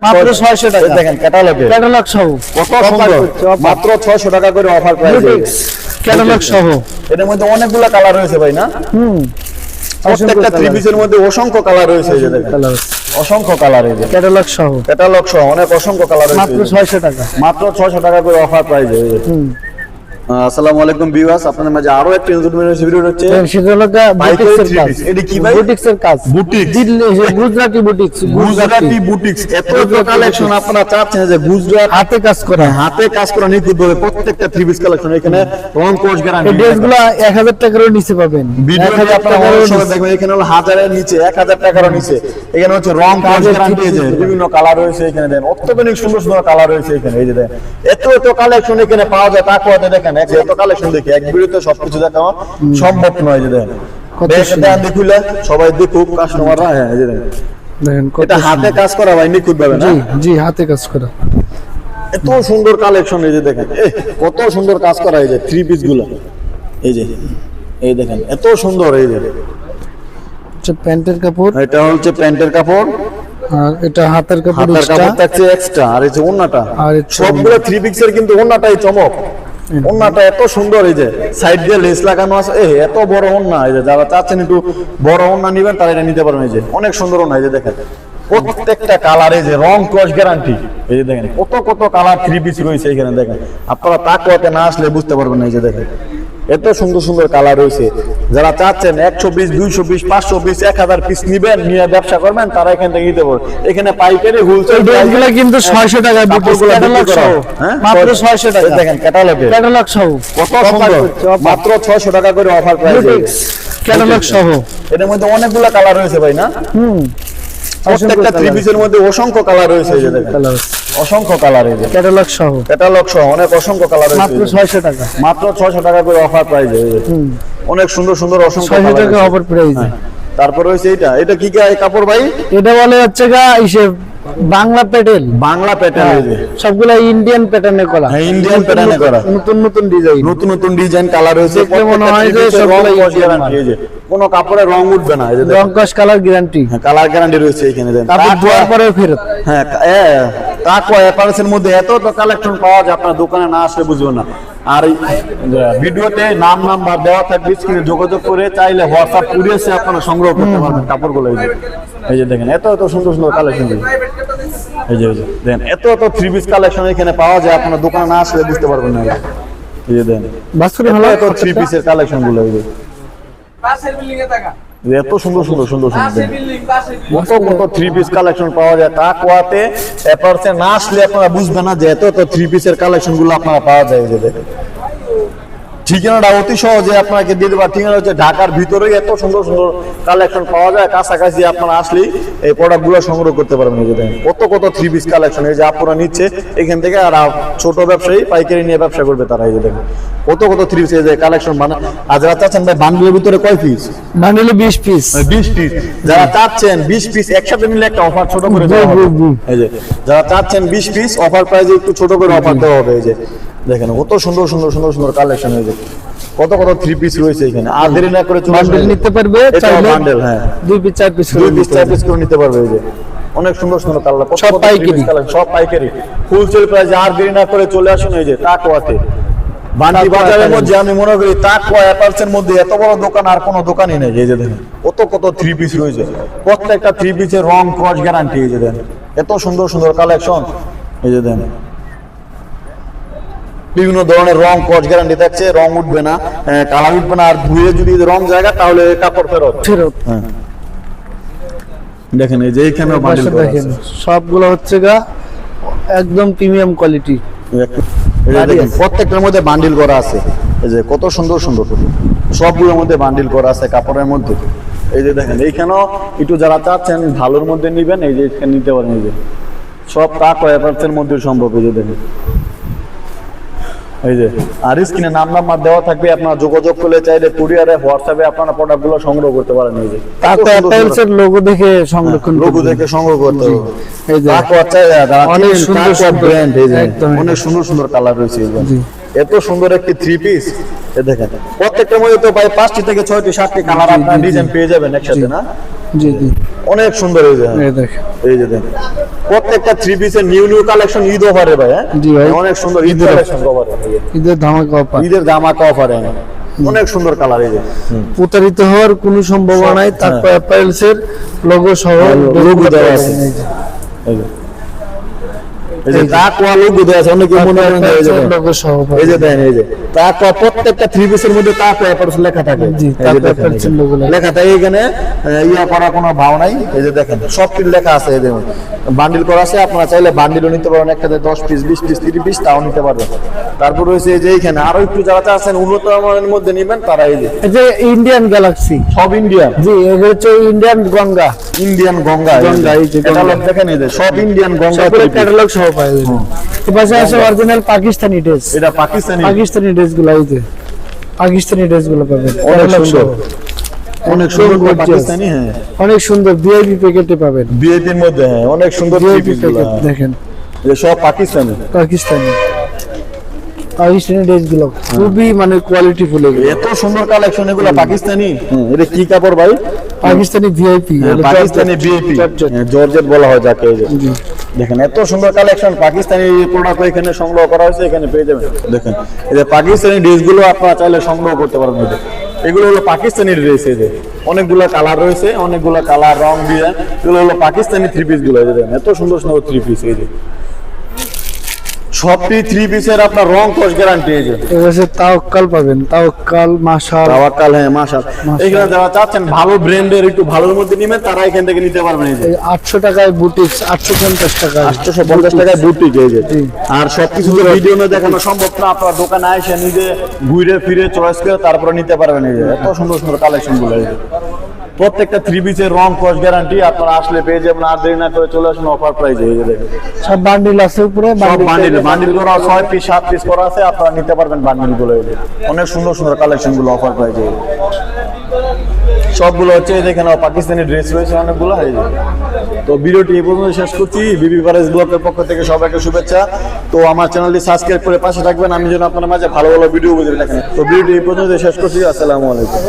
মাত্র 600 টাকা দেখেন ক্যাটালগে, ক্যাটালগ সহ কত সুন্দর, মাত্র 600 টাকা করে অফার প্রাইস, ক্যাটালগ সহ। এর মধ্যে অনেকগুলো কালার রয়েছে ভাই না? প্রত্যেকটা থ্রি পিসের মধ্যে অসংখ্য কালার রয়েছে, এই যে দেখেন অসংখ্য কালার, এই যে ক্যাটালগ সহ ক্যাটালগ সহ অনেক অসংখ্য কালার রয়েছে, মাত্র 600 টাকা, মাত্র 600 টাকা করে অফার প্রাইস। আসসালামু আলাইকুম ভিউয়ার্স, আপনাদের মাঝে আরো একটা নতুন ভিডিও হচ্ছে, সেটা হলো বুটিক্সের কাজ। এটা কি ভাই? বুটিক্সের কাজ, boutiques, Gujarati boutiques, Gujarati boutiques. এত কালেকশন আপনারা চাচ্ছেন যে গুজরাট হাতে কাজ করা, হাতে কাজ করা নিখুঁত ভাবে প্রত্যেকটা থ্রি পিস কালেকশন, এখানে রং কোর্স গ্যারান্টি। এই ড্রেসগুলো 1000 টাকারও নিচে পাবেন। ভিডিওতে আপনারা অবশ্যই দেখবেন, এখানে হলো 1000 এর নিচে, 1000 টাকারও নিচে। এখানে হচ্ছে রং কোর্স গ্যারান্টি, এই যে বিভিন্ন কালার রয়েছে এখানে, দেন অত্যন্ত সুন্দর সুন্দর কালার রয়েছে এখানে, এই যে দেখেন এত কালেকশন এখানে পাওয়া যায়। তাকওয়াতে দেখেন এত কালেকশন দেখি এক ভিডিওতে সবকিছু দেখানো সম্ভব নয়, যে দেখেন দেখুন সবাই দেখুক কাস্টমাররা। হ্যাঁ, এই যে দেখেন এটা হাতে কাজ করা ভাই, নিখুঁত ভাবে না? জি হাতে কাজ করা, এত সুন্দর কালেকশন, এই যে দেখেন কত সুন্দর কাজ করা, এই যে থ্রি পিস গুলো, এই যে এই দেখেন এত সুন্দর, এই যে প্যান্টের কাপড়, এটা হচ্ছে প্যান্টের কাপড়, আর এটা হাতের কাপড়, হাতের কাপড় থাকছে এক্সট্রা, আর এই যে ওন্নাটা, আর সবগুলো থ্রি পিসের কিন্তু ওন্নাটাই চমক। ওন্নাটা এত সুন্দর, এই যে সাইড দিয়ে লেস লাগানো আছে, এত বড় ওন্না, এই যে যারা চাচ্ছেন একটু বড় ওন্না নেবেন তারা এটা নিতে পারবেন। এই যে অনেক সুন্দর ওন্না, এই যে দেখেন প্রত্যেকটা কালার, এই যে রং ক্রস গ্যারান্টি, এই যে দেখেন কত কত কালার থ্রি পিস রয়েছে এখানে। দেখেন আপনারা তাকওয়াতে না আসলে বুঝতে পারবেন না, এই যে দেখেন এত সুন্দর সুন্দর কালার রয়েছে। যারা চাচ্ছেন 120, 220, 500 পিস, 1000 পিস নিবেন, নিয়ে ব্যবসা করবেন, তারা এখান থেকে নিতে পারবেন। এখানে পাইকারি হোলসেল ড্রেসগুলো কিন্তু 600 টাকা, ক্যাটালগ সহ মাত্র 600 টাকা। দেখেন ক্যাটালগে, ক্যাটালগ সহ কত সুন্দর, মাত্র 600 টাকা করে অফার প্রাইস, ক্যাটালগ সহ। এর মধ্যে অনেকগুলো কালার রয়েছে ভাই না? প্রত্যেকটা থ্রি পিসের মধ্যে অসংখ্য কালার রয়েছে, এই যে দেখেন অসংখ্য কালার, এই যে ক্যাটালগ সহ, ক্যাটালগ সহ অনেক অসংখ্য কালার রয়েছে, মাত্র 600 টাকা, মাত্র 600 টাকা করে অফার প্রাইস। অনেক সুন্দর সুন্দর অসংখ্য 600 টাকা অফার প্রাইস। তারপর হইছে এটা কি কাপড় ভাই? এটা বলে হচ্ছে বাংলা প্যাটার্ন, বাংলা প্যাটার্ন, এই যে সবগুলা ইন্ডিয়ান প্যাটার্নে করা, হ্যাঁ ইন্ডিয়ান প্যাটার্নে করা, নতুন নতুন ডিজাইন, নতুন নতুন ডিজাইন কালার হয়েছে। দেখলে মনে হয় যে সবগুলা ইন্ডিয়ান, এই যে কোনো কাপড়ে রং উঠবে না, এই যে রং কস কালার গ্যারান্টি, হ্যাঁ কালার গ্যারান্টি রয়েছে এখানে। দেন তারপর ধোয়ার পরেও ফেরত। হ্যাঁ তাকওয়া অ্যাপারেলসের মধ্যে এত কালেকশন পাওয়া যায়, আপনার দোকানে না আসলে বুঝবেন না। আর ভিডিওতে নাম্বার দেওয়া থাকবে, স্ক্রিনে যোগাযোগ করে চাইলে হোয়াটসঅ্যাপ কুরিয়ারে আপনারা সংগ্রহ করতে পারবেন কাপড়গুলো। এই যে দেখেন এত সুন্দর সুন্দর কালেকশন, এই যে দেখেন এত থ্রি পিস কালেকশন এখানে পাওয়া যায়, আপনার দোকানে না আসলে বুঝতে পারবেন না। এই যে দেখেন বাস্তবে ভালো এত থ্রি পিসের কালেকশন গুলো, এই যে এত সুন্দর সুন্দর সুন্দর সুন্দর কত কত থ্রি পিস কালেকশন পাওয়া যায়। তাকওয়াতে এপারসে না আসলে আপনারা বুঝবেন না যে এত থ্রি পিসের কালেকশন গুলো আপনারা পাওয়া যায়। এই যে দেখেন ঠিকানাটা অতি সহজে আপনাকে দিয়ে দেবো। ঠিকানা হচ্ছে ঢাকার ভিতরেই এত সুন্দর সুন্দর কালেকশন পাওয়া যায়, কাছাকাছি আপনারা আসলেই এই প্রোডাক্ট গুলো সংগ্রহ করতে পারবেন। এই যে দেখেন কত কত থ্রি পিস কালেকশন, এই যে আপনারা নিচ্ছে এখান থেকে, আর ছোট ব্যবসায়ী পাইকারি নিয়ে ব্যবসা করবে তারা। এই যে দেখেন কত কত থ্রি পিস, এই যে কালেকশন আর যারা চাচ্ছেন ভাই বান্ডেলের ভিতরে কয় পিস? বান্ডেলে 20 piece, 20 piece. যারা চাচ্ছেন 20 পিস একসাথে নিলে একটা অফার ছোট করে দেওয়া হবে। এই যে যারা চাচ্ছেন 20 পিস অফার প্রাইসে একটু ছোট করে অফার দেওয়া হবে। এই যে দেখেন কত সুন্দর সুন্দর সুন্দর সুন্দর কালেকশন, হয়েছে কত কত থ্রি পিস রয়েছে এখানে। আর দেরি না করে বান্ডেল নিতে পারবে, চাইলে বান্ডেল, হ্যাঁ 2 পিস 4 পিস, 2 পিস 4 পিস করে নিতে পারবে। এই যে অনেক সুন্দর সুন্দর কালার, সব পাইকারি, সব পাইকারি হোলসেল প্রাইসে। আর দেরি না করে চলে আসুন এই যে তাকওয়াতে, বান্ডি বাজারের মধ্যে। আমি মনে করি তাকওয়া অ্যাপার্সের মধ্যে এত বড় দোকান আর কোনো দোকানই নেই। এই যে দেখেন কত কত থ্রি পিস রয়েছে, প্রত্যেকটা থ্রি পিসের রং ক্রস গ্যারান্টি। এই যে দেখেন এত সুন্দর সুন্দর কালেকশন, এই যে দেখেন বিভিন্ন ধরনের রং ক্রস গ্যারান্টি থাকছে, রং উঠবে না, কালার উঠবে না, আর ধুয়ে যদি রং জায়গা তাহলে কাপড় ফেরত। হ্যাঁ দেখেন এই যে এখানে বান্ডিল করা আছে, সবগুলো হচ্ছে একদম প্রিমিয়াম কোয়ালিটি। দেখেন প্রত্যেকটার মধ্যে বান্ডিল করা আছে, এই যে কত সুন্দর সুন্দর সবগুলোর মধ্যে বান্ডিল করা আছে কাপড়ের মধ্যে। এই যে দেখেন এইখানেও একটু যারা চাচ্ছেন ভালোর মধ্যে নিবেন, এই যে এখানে নিতে পারেন। এই যে সব তাকওয়া অ্যাপারেলসের মধ্যে সম্ভব। এই যে দেখেন এই যে আর স্ক্রিনে নাম্বার দেওয়া থাকবে, আপনারা যোগাযোগ করলে চাইলে কুরিয়ারে হোয়াটসঅ্যাপে আপনারা প্রোডাক্টগুলো সংগ্রহ করতে পারেন। এই যে তাকওয়া অ্যাপারেলসের লোগো দেখে সংরক্ষণ, লোগো দেখে সংগ্রহ করতে হবে। এই যে তাকওয়া অনেক সুন্দর ব্র্যান্ড, এই যে অনেক সুন্দর সুন্দর কালার রয়েছে। এত সুন্দর একটি থ্রি পিস এই দেখেন প্রত্যেকটার মধ্যে তো ভাই 5টি থেকে 6টি 7টি কালার আপনারা ডিজাইন পেয়ে যাবেন একসাথে না। জি জি অনেক সুন্দর এই যে এই দেখেন এই যে দেখেন প্রত্যেকটা থ্রি পিসের নিউ কালেকশন ঈদ অফারে ভাই হ্যাঁ জি ভাই। অনেক সুন্দর ঈদ কালেকশন অফারে ঈদের ধামাকা অফার, ঈদের ধামাকা অফারে অনেক সুন্দর কালার এই যে প্রতারিত হওয়ার কোনো সম্ভাবনা নাই। তারপর অ্যাপারেলস এর লোগো সহ লোগো দেওয়া আছে এই যে এই যে তাকওয়া লোগো দেওয়া আছে অনেকে মনে করেন যে এই যে লোগো সহ এই যে দেখেন এই যে তাকওয়া প্রত্যেকটা থ্রি পিসের মধ্যে তাকওয়া অ্যাপারেলস লেখা থাকে জি, এই যে তাকওয়া দেখেন, অ্যাপারেলস লোগো লেখা থাকে এখানে ইয়া করা কোনো ভাও নাই এই যে দেখেন সব কিছু লেখা আছে এই দেখুন বান্ডিল করা আছে আপনারা চাইলে বান্ডিলও নিতে পারবেন একসাথে 10 পিস 20 পিস 30 পিস তাও নিতে পারবেন। তারপর রয়েছে এই যে এইখানে আরো একটু যারা আছেন উন্নত মানের মধ্যে নেবেন তারা এই যে এই যে ইন্ডিয়ান গ্যালাক্সি, সব ইন্ডিয়ান জি এগুলো হচ্ছে ইন্ডিয়ান গঙ্গা, ইন্ডিয়ান গঙ্গা গঙ্গা, এই যে গঙ্গা। ক্যাটালগ দেখেন এই যে সব ইন্ডিয়ান গঙ্গা সবগুলো three piece। ক্যাটালগ সহ পাওয়া যাবে। এর পাশে আছে অরিজিনাল পাকিস্তানি ড্রেস, এটা পাকিস্তানি পাকিস্তানি ড্রেসগুলো এই যে পাকিস্তানি ড্রেসগুলো পাবেন অনেক catalog সুন্দর সহ। অনেক সুন্দর gorgeous। পাকিস্তানি হ্যাঁ অনেক সুন্দর ভিআইপি প্যাকেটে পাবেন, বিয়ের মধ্যে হ্যাঁ অনেক সুন্দর থ্রি ভিআইপি পিস গুলো প্যাকেট দেখেন এই সব পাকিস্তানি পাকিস্তানি পাকিস্তানি ড্রেসগুলো খুবই মানে কোয়ালিটি ফুল এগুলো। এত সুন্দর কালেকশন এগুলো পাকিস্তানি এটা কি কাপড় ভাই Pakistani VIP, Pakistani BAP georgette বলা হয় যাকে এই যে দেখেন এত সুন্দর কালেকশন পাকিস্তানি প্রোডাক্ট এখানে সংগ্রহ করা হয়েছে এখানে পেয়ে যাবেন দেখেন এই যে পাকিস্তানি ড্রেসগুলো আপনারা চাইলে সংগ্রহ করতে পারবেন এই যে। এগুলো হলো পাকিস্তানি ড্রেস এই যে অনেকগুলো কালার রয়েছে অনেকগুলো কালার রং দিয়ে এগুলো হলো পাকিস্তানি থ্রি পিস গুলো এই যে দেখেন এত সুন্দর সুন্দর থ্রি পিস এই যে সবটি থ্রি পিসের আপনার রং কস গ্যারান্টি এই যে এবারে তাওয়াক্কাল পাবেন, তাওয়াক্কাল মাশাল তাওয়াক্কাল হ্যাঁ মাশাল এখানে যারা চাচ্ছেন ভালো ব্র্যান্ডের একটু ভালোর মধ্যে নেবেন তারা এখান থেকে নিতে পারবেন এই যে 800 টাকায় বুটিক্স, 850 টাকা 850 টাকায় বুটিক এই যে আর সবকিছু তো ভিডিও না দেখানো সম্ভব না আপনার দোকানে এসে নিজে ঘুরে ফিরে চয়েস করে তারপরে নিতে পারবেন এই যে এত সুন্দর সুন্দর কালেকশন গুলো এই যে প্রত্যেকটা থ্রি পিসের রং কস গ্যারান্টি আপনারা আসলে পেয়ে যাবেন আর দেরি না করে চলে আসুন অফার প্রাইসে এই যে দেখেন সব বান্ডিল আছে উপরে, সব বান্ডিল করা 6 পিস 7 পিস করা আছে আপনারা নিতে পারবেন বান্ডিল গুলো এই যে অনেক সুন্দর সুন্দর কালেকশন গুলো অফার প্রাইসে সবগুলো হচ্ছে এখানে পাকিস্তানি ড্রেস রয়েছে অনেকগুলো এই যে তো ভিডিওটি এই পর্যন্ত শেষ করছি বিবি পারেস ব্লগের পক্ষ থেকে সবাইকে শুভেচ্ছা। তো আমার চ্যানেলটি সাবস্ক্রাইব করে পাশে থাকবেন আমি যেন আপনার মাঝে ভালো ভালো ভিডিও বুঝে রাখেন। তো ভিডিওটি এই পর্যন্ত শেষ করছি আসসালামু আলাইকুম।